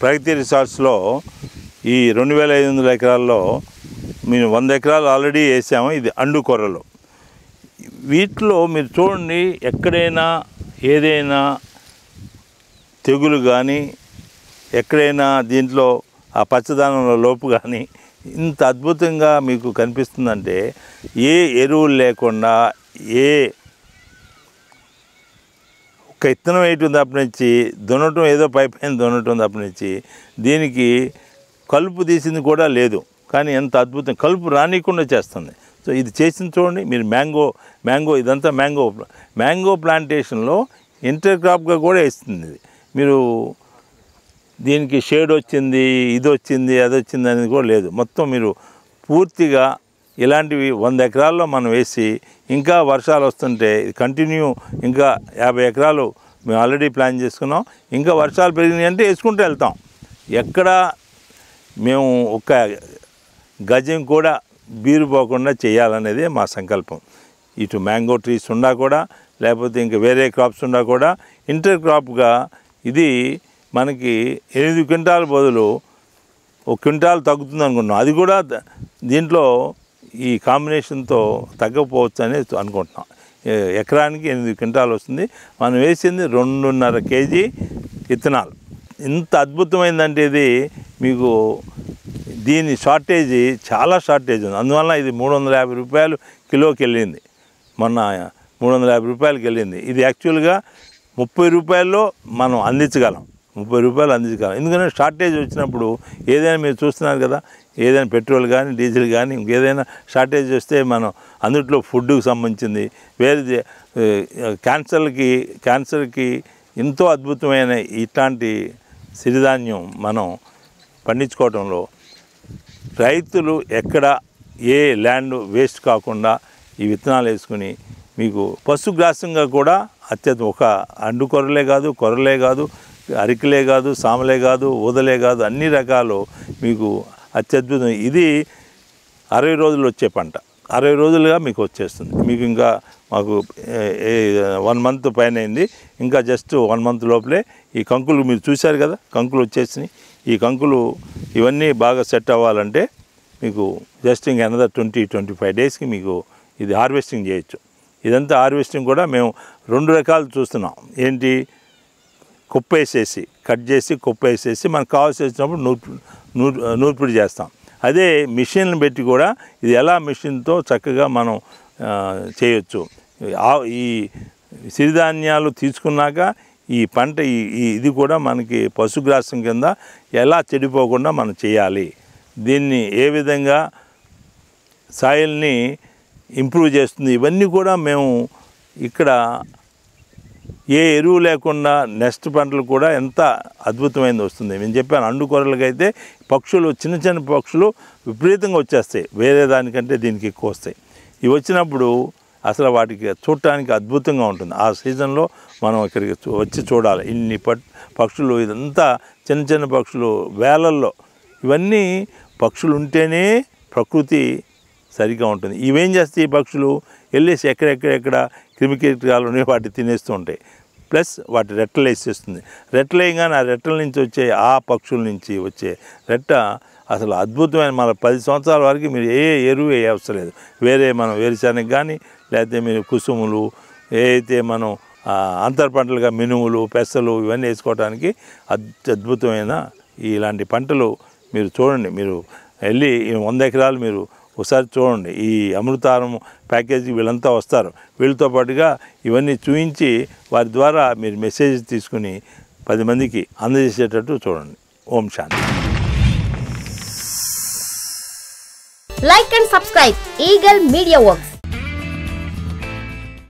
ప్రగతి రిసార్ట్స్లో ఈ 2500 ఎకరాల్లో మేము 100 ఎకరాలు ఆల్రెడీ వేసాము. ఇది అండు కొర్రలు. వీటిలో మీరు చూడండి, ఎక్కడైనా ఏదైనా తెగులు కానీ, ఎక్కడైనా దీంట్లో ఆ పచ్చదనంలో లోపు కానీ ఇంత అద్భుతంగా మీకు కనిపిస్తుందంటే, ఏ ఎరువులు లేకుండా ఒక ఇత్తనం వేయటం తప్పనిచ్చి దున్నటం, ఏదో పైపైన దున్నటం తప్పనిచ్చి దీనికి కలుపు తీసింది కూడా లేదు. కానీ ఎంత అద్భుతం, కలుపు రానికుండా చేస్తుంది. సో ఇది చేసింది చూడండి మీరు. మ్యాంగో ఇదంతా మ్యాంగో ప్లాంటేషన్లో ఇంటర్ క్రాప్గా కూడా వేస్తుంది ఇది. మీరు దీనికి షేడ్ వచ్చింది, ఇది వచ్చింది, అది వచ్చింది అనేది కూడా లేదు. మొత్తం మీరు పూర్తిగా ఇలాంటివి 100 ఎకరాల్లో మనం వేసి, ఇంకా వర్షాలు వస్తుంటే కంటిన్యూ ఇంకా 50 ఎకరాలు మేము ఆల్రెడీ ప్లాన్ చేసుకున్నాం. ఇంకా వర్షాలు పెరిగినాయి అంటే వేసుకుంటూ వెళ్తాం. ఎక్కడ మేము ఒక గజం కూడా బీరుపోకుండా చేయాలనేదే మా సంకల్పం. ఇటు మ్యాంగో ట్రీస్ ఉన్నా కూడా, లేకపోతే ఇంకా వేరే క్రాప్స్ ఉన్నా కూడా ఇంటర్ క్రాప్గా ఇది మనకి 8 క్వింటాల బదులు 1 క్వింటాల్ తగ్గుతుంది అనుకుంటున్నాం. అది కూడా దీంట్లో ఈ కాంబినేషన్తో తగ్గకపోవచ్చు అనేది అనుకుంటున్నాం. ఎకరానికి 8 క్వింటాలు వస్తుంది. మనం వేసింది 2.5 కేజీ విత్తనాలు. ఇంత అద్భుతమైందంటే ఇది మీకు దీని షార్టేజీ, చాలా షార్టేజ్ ఉంది. అందువల్ల ఇది 350 రూపాయలు కిలోకి వెళ్ళింది. మొన్న 350 రూపాయలకి వెళ్ళింది. ఇది యాక్చువల్గా 30 రూపాయల్లో మనం అందించగలం. 30 రూపాయలు అందించగలం. ఎందుకంటే షార్టేజ్ వచ్చినప్పుడు ఏదైనా మీరు చూస్తున్నారు కదా, ఏదైనా పెట్రోల్ కానీ, డీజిల్ కానీ, ఇంకేదైనా షార్టేజ్ వస్తే మనం అందుట్లో ఫుడ్కి సంబంధించింది వేరే క్యాన్సర్కి ఎంతో అద్భుతమైన ఇట్లాంటి సిరిధాన్యం మనం పండించుకోవడంలో రైతులు ఎక్కడ ఏ ల్యాండ్ వేస్ట్ కాకుండా ఈ విత్తనాలు వేసుకుని మీకు పశుగ్రాసంగా కూడా అత్యంత ఒక అండు కొర్రలే కాదు, అరికలే కాదు, సామలే కాదు, ఊదలే కాదు, అన్ని రకాలు మీకు అత్యద్భుతం. ఇది 60 రోజులు వచ్చే పంట. 60 రోజులుగా మీకు వచ్చేస్తుంది. మీకు ఇంకా మాకు 1 మంత్ పైన అయింది. ఇంకా జస్ట్ 1 మంత్ లోపలే ఈ కంకులు మీరు చూశారు కదా, కంకులు వచ్చేసినాయి. ఈ కంకులు ఇవన్నీ బాగా సెట్ అవ్వాలంటే మీకు జస్ట్ ఇంకా అనదర్ 20-25 డేస్కి మీకు ఇది హార్వెస్టింగ్ చేయొచ్చు. ఇదంతా హార్వెస్టింగ్ కూడా మేము 2 రకాలు చూస్తున్నాం. ఏంటి, కుప్ప వేసేసి కట్ చేసి కుప్ప వేసేసి మనకు కావాల్సి వచ్చినప్పుడు నూర్పిడి చేస్తాం. అదే మిషన్లు పెట్టి కూడా ఇది ఎలా మిషన్తో చక్కగా మనం చేయొచ్చు. ఈ సిరిధాన్యాలు తీసుకున్నాక ఈ పంట ఇది కూడా మనకి పశుగ్రాసం కింద ఎలా చెడిపోకుండా మనం చేయాలి, దీన్ని ఏ విధంగా సాయిల్ని ఇంప్రూవ్ చేస్తుంది, ఇవన్నీ కూడా మేము ఇక్కడ ఏ ఎరువు లేకుండా నెక్స్ట్ పంటలు కూడా ఎంత అద్భుతమైనది వస్తుంది. నేను చెప్పాను, అండు కొర్రలకైతే పక్షులు, చిన్న పక్షులు విపరీతంగా వచ్చేస్తాయి. వేరే దానికంటే దీనికి ఎక్కువ వస్తాయి. ఇవి వచ్చినప్పుడు అసలు వాటికి చూడటానికి అద్భుతంగా ఉంటుంది. ఆ సీజన్లో మనం ఇక్కడికి వచ్చి చూడాలి. ఇన్ని పక్షులు, ఇదంతా చిన్న పక్షులు వేలల్లో. ఇవన్నీ పక్షులు ఉంటేనే ప్రకృతి సరిగా ఉంటుంది. ఇవేం చేస్తాయి, ఈ పక్షులు వెళ్ళేసి ఎక్కడ క్రిమికీటకాలు ఉన్నాయి వాటి తినేస్తూ ఉంటాయి. ప్లస్ వాటి రెట్టలు వేసేస్తుంది. రెట్టలు వేయగానే ఆ రెట్టల నుంచి వచ్చే ఆ పక్షుల నుంచి వచ్చే రెట్ట అసలు అద్భుతమైన, మన 10 సంవత్సరాల వరకు మీరు ఏ ఎరువు వేయవసరం లేదు. వేరే మనం వేరుశనగ కానీ, లేకపోతే మీరు కుసుములు, ఏదైతే మనం అంతర్ పంటలుగా మినుములు, పెసలు ఇవన్నీ వేసుకోవడానికి అద్భుతమైన ఇలాంటి పంటలు మీరు చూడండి. మీరు వెళ్ళి 100 ఎకరాలు మీరు ఒకసారి చూడండి. ఈ అమృతారం ప్యాకేజీ వీళ్ళంతా వస్తారు. వీళ్ళతో పాటుగా ఇవన్నీ చూపించి వారి ద్వారా మీరు మెసేజ్ తీసుకుని 10 మందికి అందజేసేటట్టు చూడండి. ఓం శాంతి. Like and subscribe Eagle Media Works.